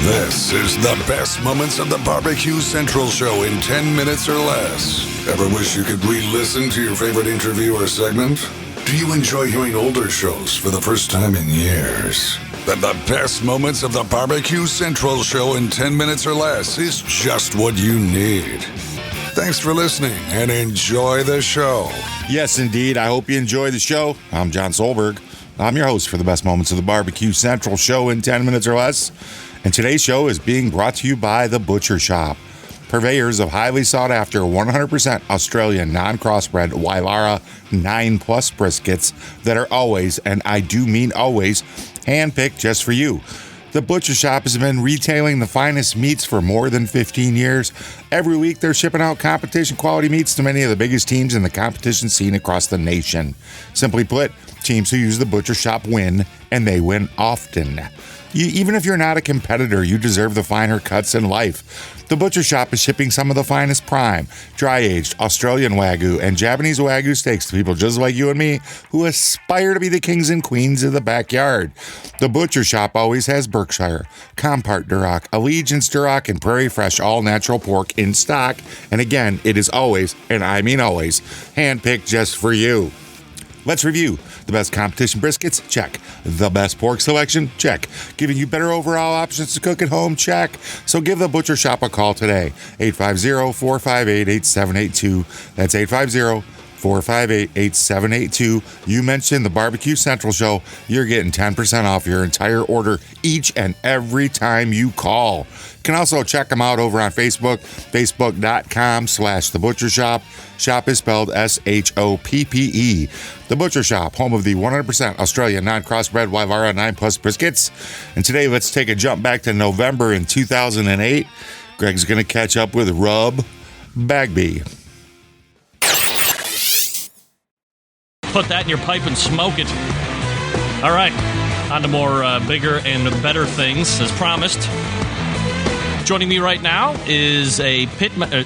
This is the best moments of the BBQ Central Show in 10 minutes or less. Ever wish you could re-listen to your favorite interview or segment? Do you enjoy hearing older shows for the first time in years? Then the best moments of the BBQ Central Show in 10 minutes or less is just what you need. Thanks for listening and enjoy the show. Yes, indeed. I hope you enjoy the show. I'm John Solberg. I'm your host for the best moments of the BBQ Central Show in 10 minutes or less. And today's show is being brought to you by The Butcher Shop, purveyors of highly sought-after 100% Australian non-crossbred Wylara 9 Plus briskets that are always, and I do mean always, handpicked just for you. The Butcher Shop has been retailing the finest meats for more than 15 years. Every week, they're shipping out competition-quality meats to many of the biggest teams in the competition scene across the nation. Simply put, teams who use the Butcher Shop win, and they win often. Even if you're not a competitor, you deserve the finer cuts in life. The Butcher Shop is shipping some of the finest prime, dry-aged Australian Wagyu and Japanese Wagyu steaks to people just like you and me who aspire to be the kings and queens of the backyard. The Butcher Shop always has Berkshire, Compart Duroc, Allegiance Duroc, and Prairie Fresh all-natural pork in stock. And again, it is always, and I mean always, handpicked just for you. Let's review the best competition briskets, check. The best pork selection, check. Giving you better overall options to cook at home, check. So give the Butcher Shop a call today, 850-458-8782. That's 850-458-8782. You mentioned the BBQ Central Show, you're getting 10% off your entire order each and every time you call. You can also check them out over on Facebook, facebook.com/The Butcher Shop. Shop is spelled S-H-O-P-P-E. The Butcher Shop, home of the 100% Australian non-crossbred Wylara 9 Plus briskets. And today, let's take a jump back to November in 2008. Greg's going to catch up with Rob Bagby. Put that in your pipe and smoke it. All right, on to more bigger and better things, as promised. Joining me right now is the pitmaster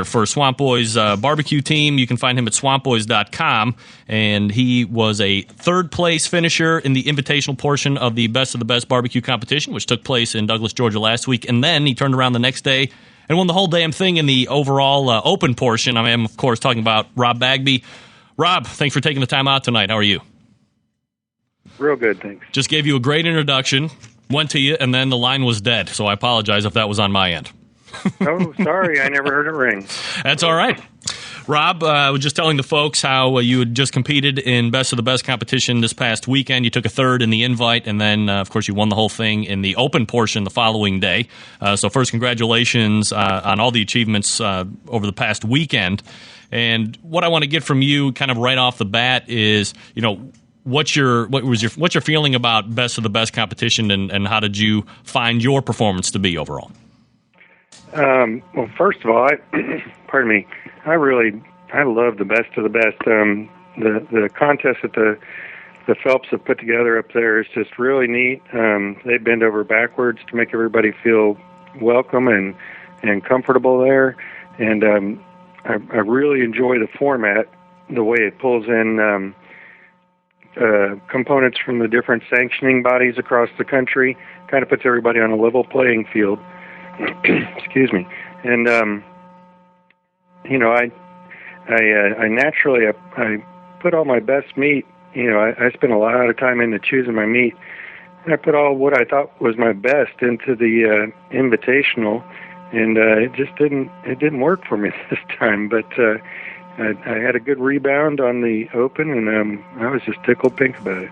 for Swamp Boys barbecue team. You can find him at swampboys.com, and he was a third-place finisher in the invitational portion of the Best of the Best barbecue competition, which took place in Douglas, Georgia last week, and then he turned around the next day and won the whole damn thing in the overall open portion. I am, of course, talking about Rob Bagby. Rob, thanks for taking the time out tonight. How are you? Real good, thanks. Just gave you a great introduction. Went to you, and then the line was dead, so I apologize if that was on my end. Oh, sorry, I never heard it ring. That's all right. Rob, I was just telling the folks how you had just competed in Best of the Best competition this past weekend. You took a third in the invite, and then, of course, you won the whole thing in the open portion the following day. So first, congratulations on all the achievements over the past weekend. And what I want to get from you kind of right off the bat is, you know, what's your feeling about Best of the Best competition, and how did you find your performance to be overall? Well, first of all, pardon me, I love the Best of the Best. The contest that the Phelps have put together up there is just really neat. They bend over backwards to make everybody feel welcome and comfortable there, and I really enjoy the format, the way it pulls in components from the different sanctioning bodies across the country, kind of puts everybody on a level playing field. Excuse me. And you know, I naturally put all my best meat. You know, I spent a lot of time into choosing my meat, and I put all what I thought was my best into the invitational, and it just didn't work for me this time. But I had a good rebound on the open, and I was just tickled pink about it.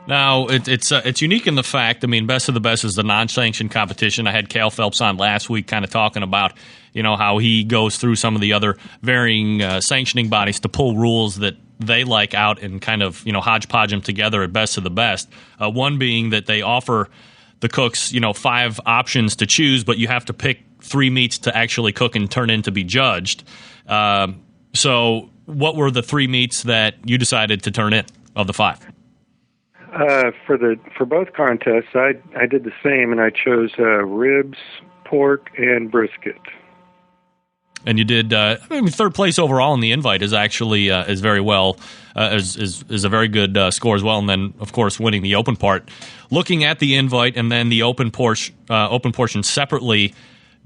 Now, it's unique in the fact, I mean, Best of the Best is the non-sanctioned competition. I had Cal Phelps on last week kind of talking about, you know, how he goes through some of the other varying sanctioning bodies to pull rules that they like out and kind of, you know, hodgepodge them together at Best of the Best. One being that they offer the cooks, you know, 5 options to choose, but you have to pick 3 meats to actually cook and turn in to be judged. So what were the 3 meats that you decided to turn in of the 5? For both contests, I did the same, and I chose ribs, pork, and brisket. And you did. Third place overall in the invite is actually is very well. Is a very good score as well. And then, of course, winning the open part. Looking at the invite and then the open portion separately,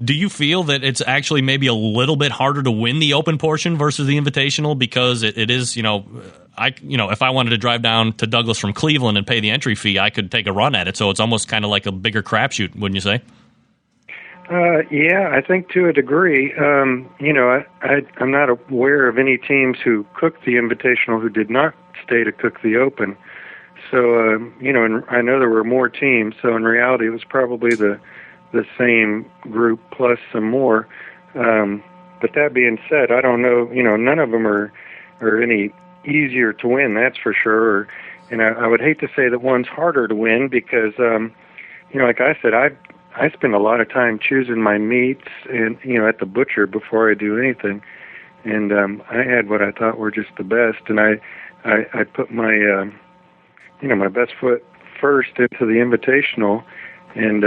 do you feel that it's actually maybe a little bit harder to win the open portion versus the invitational because it is, if I wanted to drive down to Douglas from Cleveland and pay the entry fee, I could take a run at it. So it's almost kind of like a bigger crapshoot, wouldn't you say? Yeah, I think to a degree. I'm not aware of any teams who cooked the invitational who did not stay to cook the open. So, and I know there were more teams. So in reality, it was probably the same group plus some more. But that being said, I don't know. None of them are any easier to win. That's for sure. And I would hate to say that one's harder to win because, like I said, I spend a lot of time choosing my meats and at the butcher before I do anything, and I had what I thought were just the best, and I put my my best foot first into the invitational, and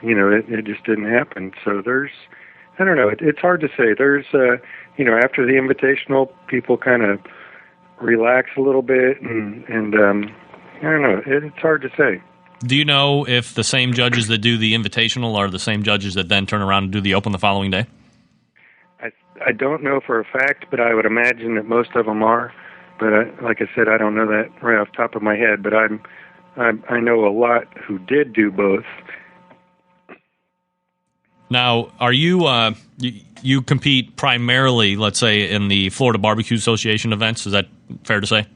it just didn't happen. So I don't know, it's hard to say. There's after the invitational, people kind of relax a little bit, and I don't know, it's hard to say. Do you know if the same judges that do the invitational are the same judges that then turn around and do the open the following day? I don't know for a fact, but I would imagine that most of them are. But like I said, I don't know that right off the top of my head. But I know a lot who did do both. Now, are you you compete primarily, let's say, in the Florida Barbecue Association events? Is that fair to say?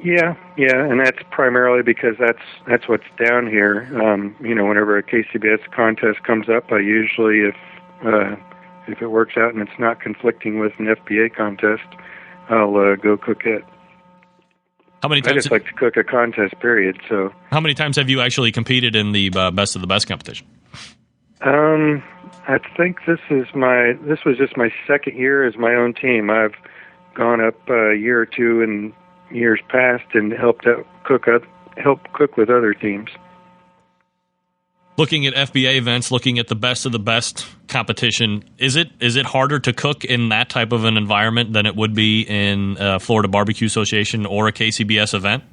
Yeah, and that's primarily because that's what's down here. Whenever a KCBS contest comes up, I usually, if it works out and it's not conflicting with an FBA contest, I'll go cook it. How many times? I just like to cook a contest, period. So, how many times have you actually competed in the Best of the Best competition? I think this was just my second year as my own team. I've gone up a year or two in years past and helped cook with other teams. Looking at FBA events, looking at the Best of the Best competition, is it harder to cook in that type of an environment than it would be in Florida Barbecue Association or a KCBS event?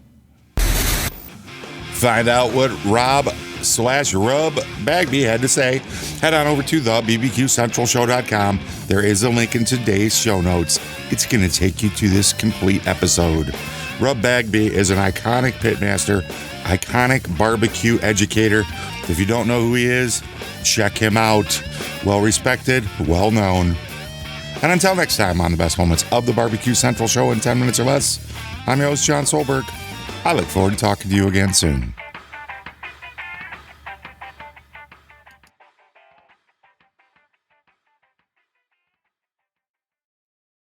Find out what Rob/Rub Bagby had to say. Head on over to the BBQCentralShow.com. There is a link in today's show notes. It's going to take you to this complete episode. Rub Bagby is an iconic pitmaster, iconic barbecue educator. If you don't know who he is, check him out. Well respected, well known. And until next time on the best moments of the Barbecue Central Show in 10 minutes or less, I'm your host, John Solberg. I look forward to talking to you again soon.